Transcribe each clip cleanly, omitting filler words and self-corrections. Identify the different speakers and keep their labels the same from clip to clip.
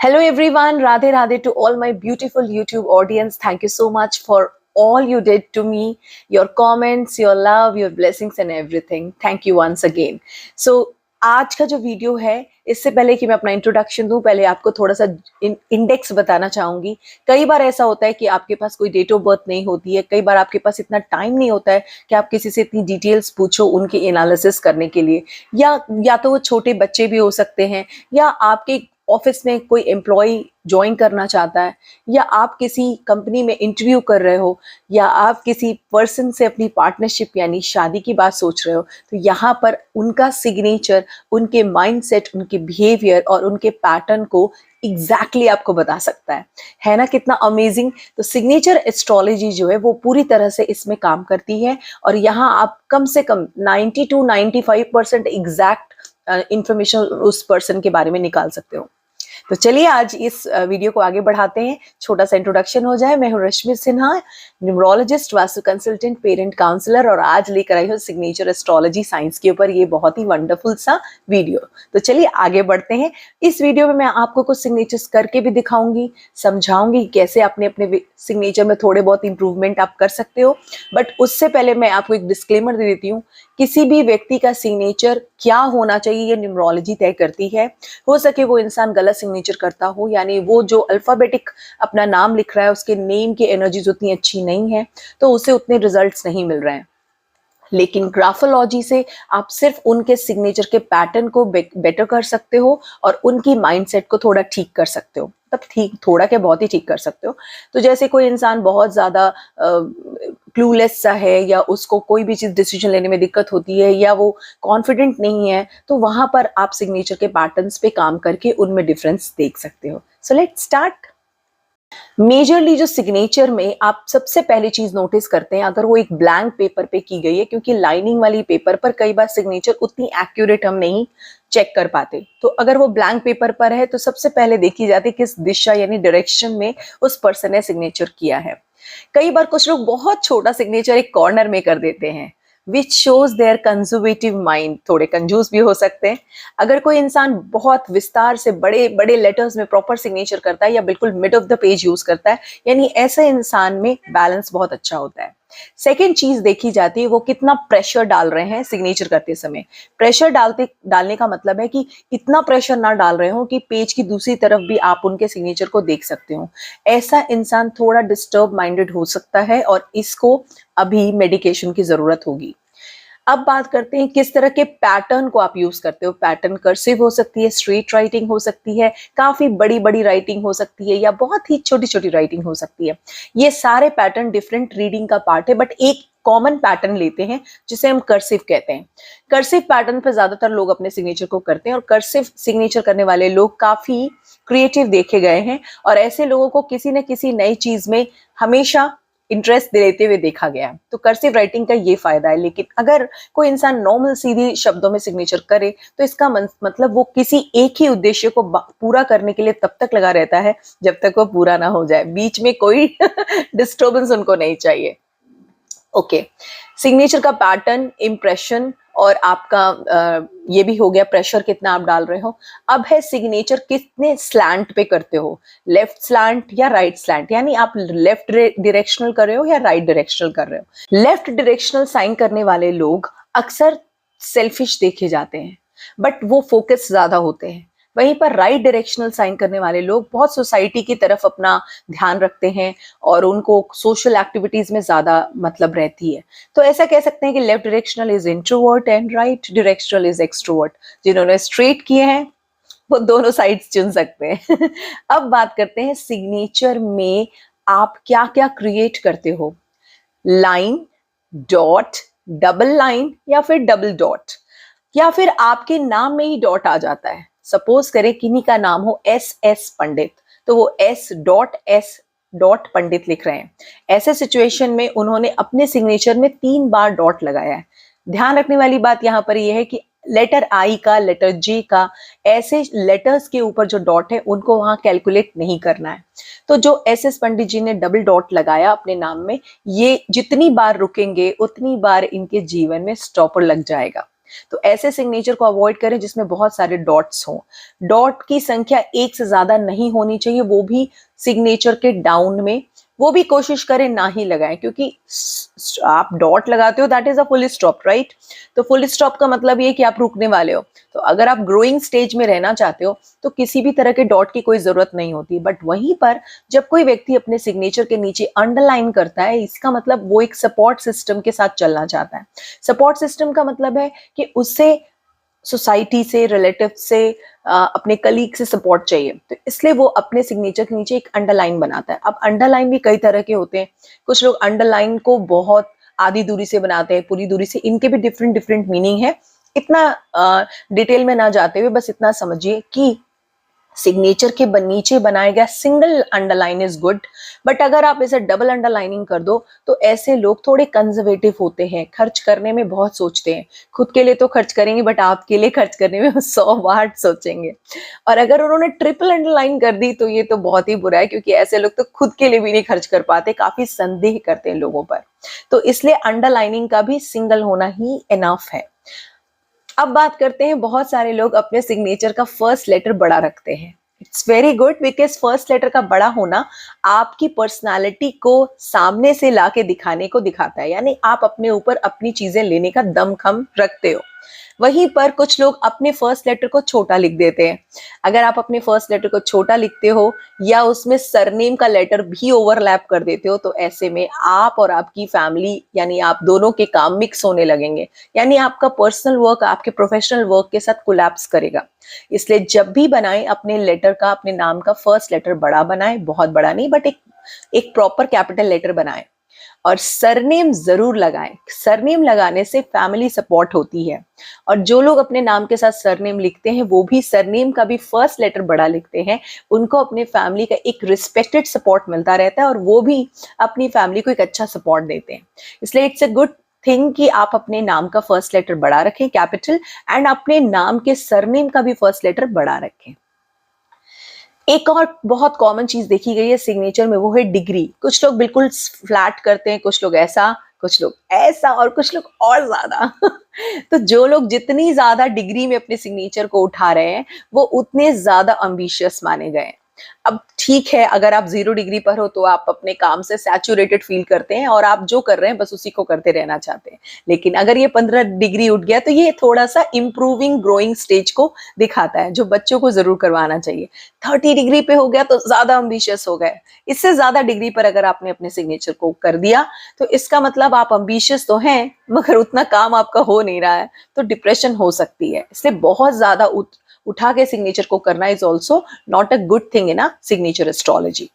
Speaker 1: Hello everyone, Radhe Radhe to all my beautiful YouTube audience. Thank you so much for all you did to me, your comments, your love, your blessings and everything. Thank you once again. So आज का जो video है, इससे पहले कि मैं अपना introduction दूं, पहले आपको थोड़ा सा इंडेक्स बताना चाहूंगी। कई बार ऐसा होता है कि आपके पास कोई डेट ऑफ बर्थ नहीं होती है, कई बार आपके पास इतना टाइम नहीं होता है कि आप किसी से इतनी डिटेल्स पूछो उनकी एनालिसिस करने के लिए, या तो वो छोटे बच्चे भी हो सकते हैं, या आपके ऑफिस में कोई एम्प्लॉय ज्वाइन करना चाहता है, या आप किसी कंपनी में इंटरव्यू कर रहे हो, या आप किसी पर्सन से अपनी पार्टनरशिप यानी शादी की बात सोच रहे हो, तो यहाँ पर उनका सिग्नेचर, उनके माइंडसेट, उनके बिहेवियर और उनके पैटर्न को एग्जैक्टली आपको बता सकता है ना? कितना अमेजिंग। तो सिग्नेचर एस्ट्रोलॉजी जो है वो पूरी तरह से इसमें काम करती है, और यहाँ आप कम से कम 90 to 95% एग्जैक्ट इंफॉर्मेशन उस पर्सन के बारे में निकाल सकते हो। तो चलिए आज इस वीडियो को आगे बढ़ाते हैं। छोटा सा इंट्रोडक्शन हो जाए। मैं हूँ Rashmi Sinha, numerologist, vastu consultant, parent counsellor, और आज लेकर आई हूँ सिग्नेचर एस्ट्रोलॉजी साइंस के ऊपर ये बहुत ही वंडरफुल सा वीडियो। तो चलिए आगे बढ़ते हैं। इस वीडियो में मैं आपको कुछ सिग्नेचर्स करके भी दिखाऊंगी, समझाऊंगी कैसे अपने अपने सिग्नेचर में थोड़े बहुत इंप्रूवमेंट आप कर सकते हो। बट उससे पहले मैं आपको एक डिस्क्लेमर दे देती हूँ। किसी भी व्यक्ति का सिग्नेचर क्या होना चाहिए ये न्यूमरोलॉजी तय करती है। हो सके वो इंसान गलत सिग्नेचर करता हो, यानी वो जो अल्फाबेटिक अपना नाम लिख रहा है उसके नेम की एनर्जीज उतनी अच्छी नहीं है, तो उसे उतने रिजल्ट्स नहीं मिल रहे हैं। लेकिन ग्राफोलॉजी से आप सिर्फ उनके सिग्नेचर के पैटर्न को बेटर कर सकते हो और उनकी माइंडसेट को थोड़ा ठीक कर सकते हो। तब ठीक, थोड़ा क्या, बहुत ही ठीक कर सकते हो। तो जैसे कोई इंसान बहुत ज्यादा क्लूलेस सा है, या उसको कोई भी चीज डिसीजन लेने में दिक्कत होती है, या वो कॉन्फिडेंट नहीं है, तो वहां पर आप सिग्नेचर के पैटर्न्स पे काम करके उनमें डिफरेंस देख सकते हो। So let's start. मेजरली जो सिग्नेचर में आप सबसे पहली चीज नोटिस करते हैं, अगर वो एक ब्लैंक पेपर पे की गई है, क्योंकि लाइनिंग वाली पेपर पर कई बार सिग्नेचर उतनी एक्यूरेट हम नहीं चेक कर पाते, तो अगर वो ब्लैंक पेपर पर है तो सबसे पहले देखी जाती है किस दिशा यानी डायरेक्शन में उस पर्सन ने सिग्नेचर किया है। कई बार कुछ लोग बहुत छोटा सिग्नेचर एक कॉर्नर में कर देते हैं, which shows their conservative mind. थोड़े कंजूस भी हो सकते हैं। अगर कोई इंसान बहुत विस्तार से बड़े बड़े लेटर्स में प्रॉपर सिग्नेचर करता है, या बिल्कुल mid of the page use करता है, यानी ऐसे इंसान में बैलेंस बहुत अच्छा होता है। सेकेंड चीज देखी जाती है वो कितना प्रेशर डाल रहे हैं सिग्नेचर करते समय। प्रेशर डालने का मतलब है कि इतना प्रेशर ना डाल रहे हो कि पेज की दूसरी तरफ भी आप उनके सिग्नेचर को देख सकते हो। ऐसा इंसान थोड़ा डिस्टर्ब माइंडेड हो सकता है, और इसको अभी मेडिकेशन की जरूरत होगी। अब बात करते हैं किस तरह के पैटर्न को आप यूज करते हो। पैटर्न कर्सिव हो सकती है, स्ट्रेट राइटिंग हो सकती है, काफी बड़ी बड़ी राइटिंग हो सकती है, या बहुत ही छोटी छोटी राइटिंग हो सकती है। ये सारे पैटर्न डिफरेंट रीडिंग का पार्ट है, बट एक कॉमन पैटर्न लेते हैं जिसे हम कर्सिव कहते हैं। कर्सिव पैटर्न पर ज्यादातर लोग अपने सिग्नेचर को करते हैं, और कर्सिव सिग्नेचर करने वाले लोग काफी क्रिएटिव देखे गए हैं, और ऐसे लोगों को किसी न किसी नई चीज में हमेशा इंटरेस्ट लेते हुए देखा गया है। तो कर्सिव राइटिंग का ये फायदा है। लेकिन अगर कोई इंसान नॉर्मल सीधी शब्दों में सिग्नेचर करे, तो इसका मतलब वो किसी एक ही उद्देश्य को पूरा करने के लिए तब तक लगा रहता है जब तक वो पूरा ना हो जाए। बीच में कोई डिस्टर्बेंस उनको नहीं चाहिए। ओके, सिग्नेचर का पैटर्न, इंप्रेशन, और आपका ये भी हो गया प्रेशर कितना आप डाल रहे हो। अब है सिग्नेचर कितने स्लैंट पे करते हो, लेफ्ट स्लैंट या राइट स्लैंट, यानी आप लेफ्ट डायरेक्शनल कर रहे हो या राइट डायरेक्शनल कर रहे हो। लेफ्ट डायरेक्शनल साइन करने वाले लोग अक्सर सेल्फिश देखे जाते हैं, बट वो फोकस ज्यादा होते हैं। वहीं पर राइट डायरेक्शनल साइन करने वाले लोग बहुत सोसाइटी की तरफ अपना ध्यान रखते हैं, और उनको सोशल एक्टिविटीज में ज्यादा मतलब रहती है। तो ऐसा कह सकते हैं कि left directional is introvert and right directional is extrovert. जिन्होंने स्ट्रेट किए हैं वो दोनों साइड्स चुन सकते हैं। अब बात करते हैं सिग्नेचर में आप क्या क्या क्रिएट करते हो। लाइन, डॉट, डबल लाइन, या फिर डबल डॉट, या फिर आपके नाम में ही डॉट आ जाता है। सपोज करें किन्हीं का नाम हो S पंडित, तो वो S पंडित लिख रहे हैं। ऐसे सिचुएशन में उन्होंने अपने सिग्नेचर में 3 बार डॉट लगाया है। ध्यान रखने वाली बात यहाँ पर यह है कि लेटर I का, लेटर J का, ऐसे लेटर्स के ऊपर जो डॉट है उनको वहां कैलकुलेट नहीं करना है। तो जो SS पंडित जी ने डबल डॉट लगाया अपने नाम में, ये जितनी बार रुकेंगे उतनी बार इनके जीवन में स्टॉपर लग जाएगा। तो ऐसे सिग्नेचर को अवॉइड करें जिसमें बहुत सारे डॉट्स हों। डॉट की संख्या एक से ज्यादा नहीं होनी चाहिए, वो भी सिग्नेचर के डाउन में। वो भी कोशिश करें ना ही लगाएं, क्योंकि आप डॉट लगाते हो that is a full stop, right. तो फुल स्टॉप का मतलब ये कि आप रुकने वाले हो। तो अगर आप ग्रोइंग स्टेज में रहना चाहते हो तो किसी भी तरह के डॉट की कोई जरूरत नहीं होती। बट वहीं पर जब कोई व्यक्ति अपने सिग्नेचर के नीचे अंडरलाइन करता है, इसका मतलब वो एक सपोर्ट सिस्टम के साथ चलना चाहता है। सपोर्ट सिस्टम का मतलब है कि उससे सोसाइटी से, रिलेटिव से, अपने कलीग से सपोर्ट चाहिए। तो इसलिए वो अपने सिग्नेचर के नीचे एक अंडरलाइन बनाता है। अब अंडरलाइन भी कई तरह के होते हैं। कुछ लोग अंडरलाइन को बहुत आधी दूरी से बनाते हैं, पूरी दूरी से। इनके भी डिफरेंट डिफरेंट मीनिंग है। इतना डिटेल में ना जाते हुए बस इतना समझिए कि सिग्नेचर के नीचे बनाया गया single underline is good. But अगर आप इसे डबल अंडरलाइनिंग कर दो तो ऐसे लोग थोड़े कंजर्वेटिव होते हैं, खर्च करने में बहुत सोचते हैं। खुद के लिए तो खर्च करेंगे बट आपके लिए खर्च करने में 100 बार सोचेंगे। और अगर उन्होंने ट्रिपल अंडरलाइन कर दी तो ये तो बहुत ही बुरा है, क्योंकि ऐसे लोग तो खुद के लिए भी नहीं खर्च कर पाते, काफी संदेह करते हैं लोगों पर। तो इसलिए अंडरलाइनिंग का भी सिंगल होना ही इनफ है। अब बात करते हैं, बहुत सारे लोग अपने सिग्नेचर का फर्स्ट लेटर बड़ा रखते हैं। It's very good, because first letter का बड़ा होना आपकी पर्सनालिटी को सामने से लाके दिखाने को दिखाता है, यानी आप अपने ऊपर अपनी चीजें लेने का दमखम रखते हो। वहीं पर कुछ लोग अपने फर्स्ट लेटर को छोटा लिख देते हैं। अगर आप अपने फर्स्ट लेटर को छोटा लिखते हो या उसमें सरनेम का लेटर भी ओवरलैप कर देते हो तो ऐसे में आप और आपकी फैमिली यानी आप दोनों के काम मिक्स होने लगेंगे, यानी आपका पर्सनल वर्क आपके प्रोफेशनल वर्क के साथ कोलैप्स करेगा। इसलिए जब भी बनाएं अपने लेटर का, अपने नाम का फर्स्ट लेटर बड़ा बनाएं, बहुत बड़ा नहीं बट एक प्रॉपर कैपिटल लेटर बनाएं। और सरनेम जरूर लगाएं। सरनेम लगाने से फैमिली सपोर्ट होती है। और जो लोग अपने नाम के साथ सरनेम लिखते हैं वो भी सरनेम का भी फर्स्ट लेटर बड़ा लिखते हैं, उनको अपने फैमिली का एक रिस्पेक्टेड सपोर्ट मिलता रहता है और वो भी अपनी फैमिली को एक अच्छा सपोर्ट देते हैं। इसलिए इट्स अ गुड थिंग कि आप अपने नाम का फर्स्ट लेटर बड़ा रखें, कैपिटल, एंड अपने नाम के सरनेम का भी फर्स्ट लेटर बड़ा रखें। एक और बहुत कॉमन चीज देखी गई है सिग्नेचर में, वो है डिग्री। कुछ लोग बिल्कुल फ्लैट करते हैं, कुछ लोग ऐसा, कुछ लोग ऐसा और कुछ लोग और ज्यादा। तो जो लोग जितनी ज्यादा डिग्री में अपने सिग्नेचर को उठा रहे हैं वो उतने ज्यादा एम्बिशियस माने गए हैं। अब ठीक है, अगर आप 0 डिग्री पर हो तो आप अपने काम से सैचुरेटेड फील करते हैं और आप जो कर रहे हैं बस उसी को करते रहना चाहते हैं। लेकिन अगर ये 15 डिग्री उठ गया तो ये थोड़ा सा इंप्रूविंग ग्रोइंग स्टेज को दिखाता है, जो बच्चों को जरूर करवाना चाहिए। 30 डिग्री पे हो गया तो ज्यादा एम्बिशियस हो गए। इससे ज्यादा डिग्री पर अगर आपने अपने सिग्नेचर को कर दिया तो इसका मतलब आप एम्बिशियस तो हैं मगर उतना काम आपका हो नहीं रहा है, तो डिप्रेशन हो सकती है। इसलिए बहुत ज्यादा उठा के सिग्नेचर को करना is also not a good thing in a signature astrology.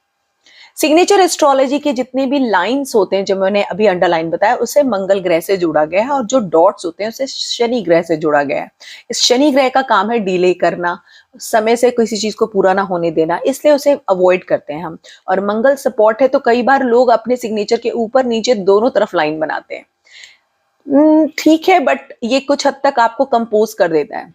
Speaker 1: Signature astrology के जितने भी लाइंस होते हैं जो मैंने अभी अंडरलाइन बताया उसे मंगल ग्रह से जोड़ा गया है, और जो डॉट्स होते हैं उसे शनि ग्रह से जोड़ा गया है। इस शनि ग्रह का काम है डिले करना, समय से किसी चीज को पूरा ना होने देना, इसलिए उसे अवॉइड करते हैं हम। और मंगल सपोर्ट है तो कई बार लोग अपने सिग्नेचर के ऊपर नीचे दोनों तरफ लाइन बनाते हैं। ठीक है, बट ये कुछ हद तक आपको कंपोज कर देता है।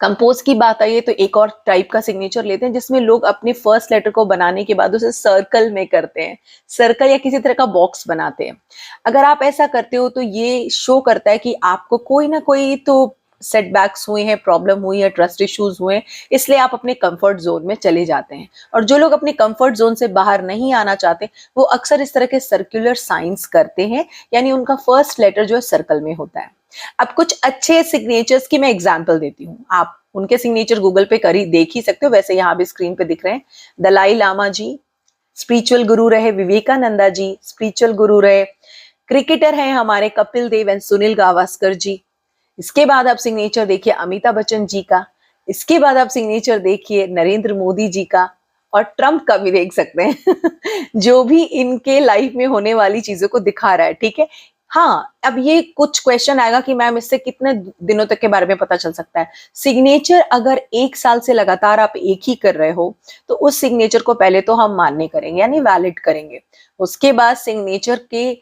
Speaker 1: कंपोज की बात आई है तो एक और टाइप का सिग्नेचर लेते हैं जिसमें लोग अपने फर्स्ट लेटर को बनाने के बाद उसे सर्कल में करते हैं, सर्कल या किसी तरह का बॉक्स बनाते हैं। अगर आप ऐसा करते हो तो ये शो करता है कि आपको कोई ना कोई तो सेटबैक्स हुए हैं, प्रॉब्लम हुई है, ट्रस्ट इश्यूज हुए हैं, इसलिए आप अपने कंफर्ट जोन में चले जाते हैं। और जो लोग अपने कंफर्ट जोन से बाहर नहीं आना चाहते वो अक्सर इस तरह के सर्कुलर साइंस करते हैं, यानी उनका फर्स्ट लेटर जो है सर्कल में होता है। अब कुछ अच्छे सिग्नेचर्स की मैं एग्जांपल देती हूँ, आप उनके सिग्नेचर गूगल पे देख ही सकते हो, वैसे यहाँ भी स्क्रीन पे दिख रहे हैं। दलाई लामा जी स्पिरिचुअल गुरु रहे, विवेकानंदा जी स्पिरिचुअल गुरु रहे, क्रिकेटर हैं हमारे कपिल देव एंड सुनील गावस्कर जी। इसके बाद आप सिग्नेचर देखिए अमिताभ बच्चन जी का, इसके बाद आप सिग्नेचर देखिए नरेंद्र मोदी जी का, और ट्रम्प का भी देख सकते हैं। जो भी इनके लाइफ में होने वाली चीजों को दिखा रहा है, ठीक है। हाँ, अब ये कुछ क्वेश्चन आएगा कि मैम इससे कितने दिनों तक के बारे में पता चल सकता है। सिग्नेचर अगर 1 साल से लगातार आप एक ही कर रहे हो तो उस सिग्नेचर को पहले तो हम मान्य करेंगे यानी वैलिड करेंगे। उसके बाद सिग्नेचर के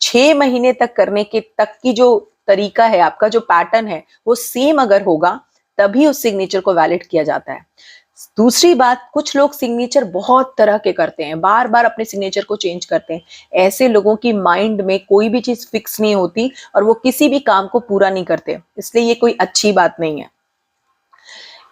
Speaker 1: 6 महीने तक करने के तक की जो तरीका है, आपका जो पैटर्न है वो सेम अगर होगा तभी उस सिग्नेचर को वैलिड किया जाता है। दूसरी बात, कुछ लोग सिग्नेचर बहुत तरह के करते हैं, बार बार अपने सिग्नेचर को चेंज करते हैं। ऐसे लोगों की माइंड में कोई भी चीज फिक्स नहीं होती और वो किसी भी काम को पूरा नहीं करते, इसलिए ये कोई अच्छी बात नहीं है।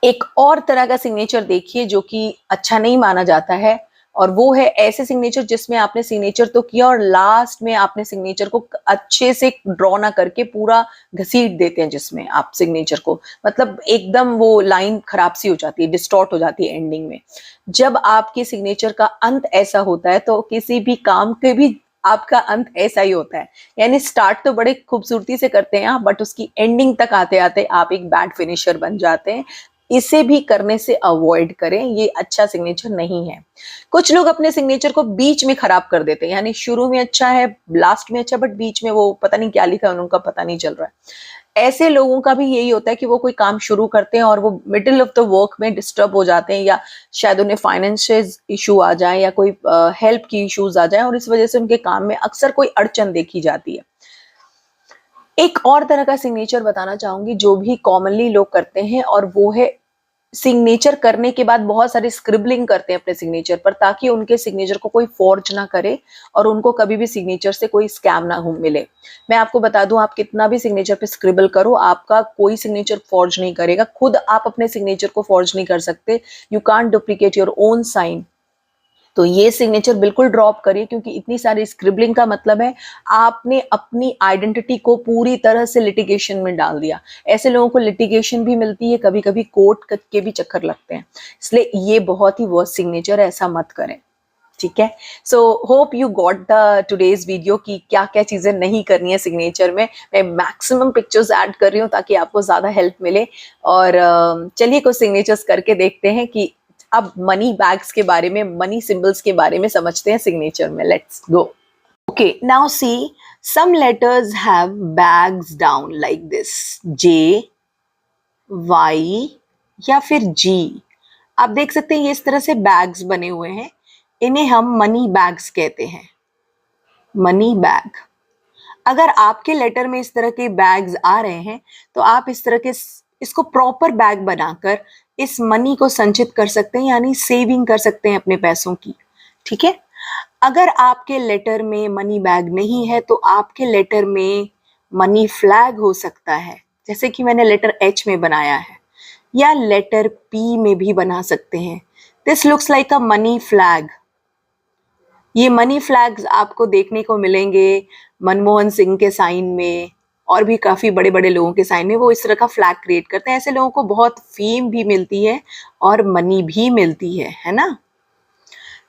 Speaker 1: एक और तरह का सिग्नेचर देखिए जो कि अच्छा नहीं माना जाता है, और वो है ऐसे सिग्नेचर जिसमें आपने सिग्नेचर तो किया और लास्ट में आपने सिग्नेचर को अच्छे से ड्रॉ ना करके पूरा घसीट देते हैं, जिसमें आप सिग्नेचर को मतलब एकदम वो लाइन खराब सी हो जाती है, डिस्टॉर्ट हो जाती है एंडिंग में। जब आपके सिग्नेचर का अंत ऐसा होता है तो किसी भी काम के भी आपका अंत ऐसा ही होता है, यानी स्टार्ट तो बड़े खूबसूरती से करते हैं आप, बट उसकी एंडिंग तक आते आते आप एक बैड फिनिशर बन जाते हैं। इसे भी करने से अवॉइड करें, ये अच्छा सिग्नेचर नहीं है। कुछ लोग अपने सिग्नेचर को बीच में खराब कर देते हैं, यानी शुरू में अच्छा है, लास्ट में अच्छा, बट बीच में वो पता नहीं क्या लिखा है उनका पता नहीं चल रहा है। ऐसे लोगों का भी यही होता है कि वो कोई काम शुरू करते हैं और वो मिडिल ऑफ द वर्क में डिस्टर्ब हो जाते हैं, या शायद उन्हें फाइनेंशियल इशू आ जाए या कोई हेल्प की इश्यूज आ जाए, और इस वजह से उनके काम में अक्सर कोई अड़चन देखी जाती है। एक और तरह का सिग्नेचर बताना चाहूंगी जो भी कॉमनली लोग करते हैं, और वो है सिग्नेचर करने के बाद बहुत सारी स्क्रिबलिंग करते हैं अपने सिग्नेचर पर, ताकि उनके सिग्नेचर को कोई फॉर्ज ना करे और उनको कभी भी सिग्नेचर से कोई स्कैम ना हो मिले। मैं आपको बता दूं, आप कितना भी सिग्नेचर पे स्क्रिबल करो, आपका कोई सिग्नेचर फॉर्ज नहीं करेगा। खुद आप अपने सिग्नेचर को फॉर्ज नहीं कर सकते, you can't duplicate your own sign. तो ये सिग्नेचर बिल्कुल ड्रॉप करिए, क्योंकि इतनी सारी स्क्रिबलिंग का मतलब है आपने अपनी आइडेंटिटी को पूरी तरह से लिटिगेशन में डाल दिया। ऐसे लोगों को लिटिगेशन भी मिलती है, कभी कभी कोर्ट के भी चक्कर लगते हैं, इसलिए ये बहुत ही वर्स्ट सिग्नेचर है, ऐसा मत करें। ठीक है, सो hope you got the today's video की क्या क्या चीजें नहीं करनी है सिग्नेचर में। मैं मैक्सिमम पिक्चर्स ऐड कर रही हूँ ताकि आपको ज्यादा हेल्प मिले। और चलिए कुछ सिग्नेचर्स करके देखते हैं कि अब मनी बैग्स के बारे में, मनी सिंबल्स के बारे में समझते हैं सिग्नेचर में। Let's go. Okay, now see, some letters have bags down like this, j, y या फिर जी। आप देख सकते हैं ये इस तरह से बैग्स बने हुए हैं, इन्हें हम मनी बैग्स कहते हैं। Money bag. अगर आपके लेटर में इस तरह के बैग्स आ रहे हैं तो आप इस तरह के इसको प्रॉपर बैग बनाकर इस मनी को संचित कर सकते हैं, यानी सेविंग कर सकते हैं अपने पैसों की। ठीक है, अगर आपके लेटर में मनी बैग नहीं है तो आपके लेटर में मनी फ्लैग हो सकता है, जैसे कि मैंने लेटर एच में बनाया है, या लेटर पी में भी बना सकते हैं। This looks like a money flag. ये मनी फ्लैग्स आपको देखने को मिलेंगे मनमोहन सिंह के साइन में, और भी काफी बड़े बड़े लोगों के साइन में वो इस तरह का फ्लैग क्रिएट करते हैं। ऐसे लोगों को बहुत फेम भी मिलती है और मनी भी मिलती है ना।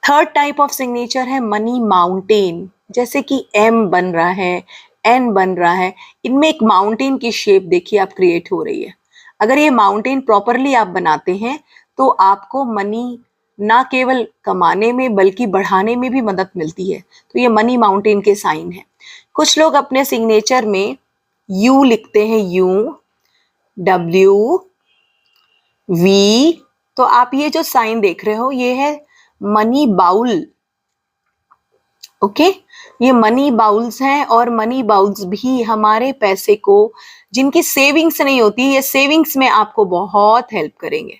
Speaker 1: थर्ड टाइप ऑफ सिग्नेचर है मनी माउंटेन, जैसे कि एम बन रहा है, एन बन रहा है, इनमें एक माउंटेन की शेप देखिए आप क्रिएट हो रही है। अगर ये माउंटेन प्रॉपरली आप बनाते हैं तो आपको मनी ना केवल कमाने में बल्कि बढ़ाने में भी मदद मिलती है। तो ये मनी माउंटेन के साइन है। कुछ लोग अपने सिग्नेचर में यू लिखते हैं, यू, डब्ल्यू, वी। तो आप ये जो साइन देख रहे हो ये है मनी बाउल। ओके, ये मनी बाउल्स हैं, और मनी बाउल्स भी हमारे पैसे को, जिनकी सेविंग्स नहीं होती, ये सेविंग्स में आपको बहुत हेल्प करेंगे।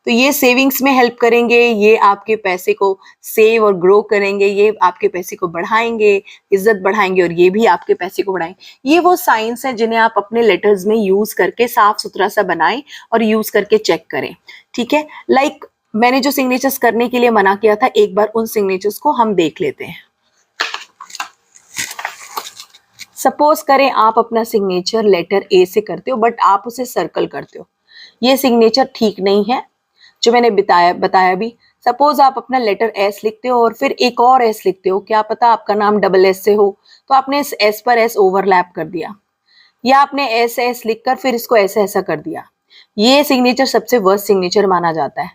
Speaker 1: तो ये सेविंग्स में हेल्प करेंगे, ये आपके पैसे को सेव और ग्रो करेंगे, ये आपके पैसे को बढ़ाएंगे, इज्जत बढ़ाएंगे, और ये भी आपके पैसे को बढ़ाएंगे। ये वो साइंस हैं जिन्हें आप अपने लेटर्स में यूज करके साफ सुथरा सा बनाएं और यूज करके चेक करें। ठीक है, लाइक मैंने जो सिग्नेचर्स करने के लिए मना किया था, एक बार उन सिग्नेचर्स को हम देख लेते हैं। सपोज करें आप अपना सिग्नेचर लेटर ए से करते हो, बट आप उसे सर्कल करते हो, ये सिग्नेचर ठीक नहीं है जो मैंने बताया भी। सपोज आप अपना लेटर एस लिखते हो और फिर एक और एस लिखते हो, क्या पता आपका नाम डबल एस से हो, तो आपने इस एस पर एस ओवरलैप कर दिया, या आपने एस एस लिखकर फिर इसको ऐसा ऐसा कर दिया। ये सिग्नेचर सबसे वर्स्ट सिग्नेचर माना जाता है।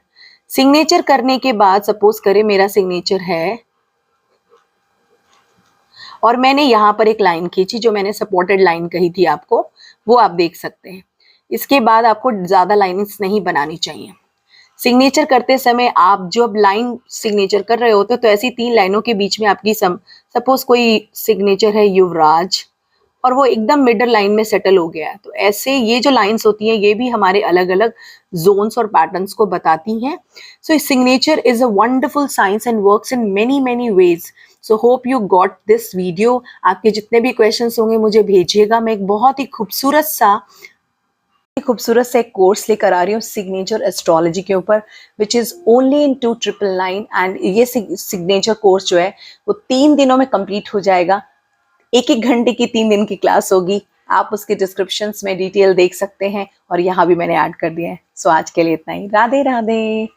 Speaker 1: सिग्नेचर करने के बाद सपोज करें मेरा सिग्नेचर है और मैंने यहाँ पर एक लाइन खींची, जो मैंने सपोर्टेड लाइन कही थी आपको, वो आप देख सकते हैं। इसके बाद आपको ज्यादा लाइंस नहीं बनानी चाहिए। सिग्नेचर करते समय आप जब लाइन सिग्नेचर कर रहे होते हो तो ऐसी 3 लाइनों के बीच में आपकी सपोज कोई सिग्नेचर है युवराज, और वो एकदम मिडल लाइन में सेटल हो गया है। तो ऐसे ये जो लाइंस होती हैं ये भी हमारे अलग अलग जोन्स और पैटर्न्स को बताती हैं। So signature is a wonderful science and works in many many ways. So hope you got this video. आपके जितने भी क्वेश्चंस होंगे मुझे भेजिएगा। मैं एक बहुत ही खूबसूरत सा एक कोर्स लेकर आ रही हूँ सिग्नेचर एस्ट्रोलॉजी के ऊपर, which is only in 2999। And ये सिग्नेचर कोर्स जो है वो 3 दिनों में कंप्लीट हो जाएगा। 1-1 घंटे की 3 दिन की क्लास होगी। आप उसके डिस्क्रिप्शंस में डिटेल देख सकते हैं और यहाँ भी मैंने ऐड कर दिया है। सो आज के लिए इतना ही। राधे राधे।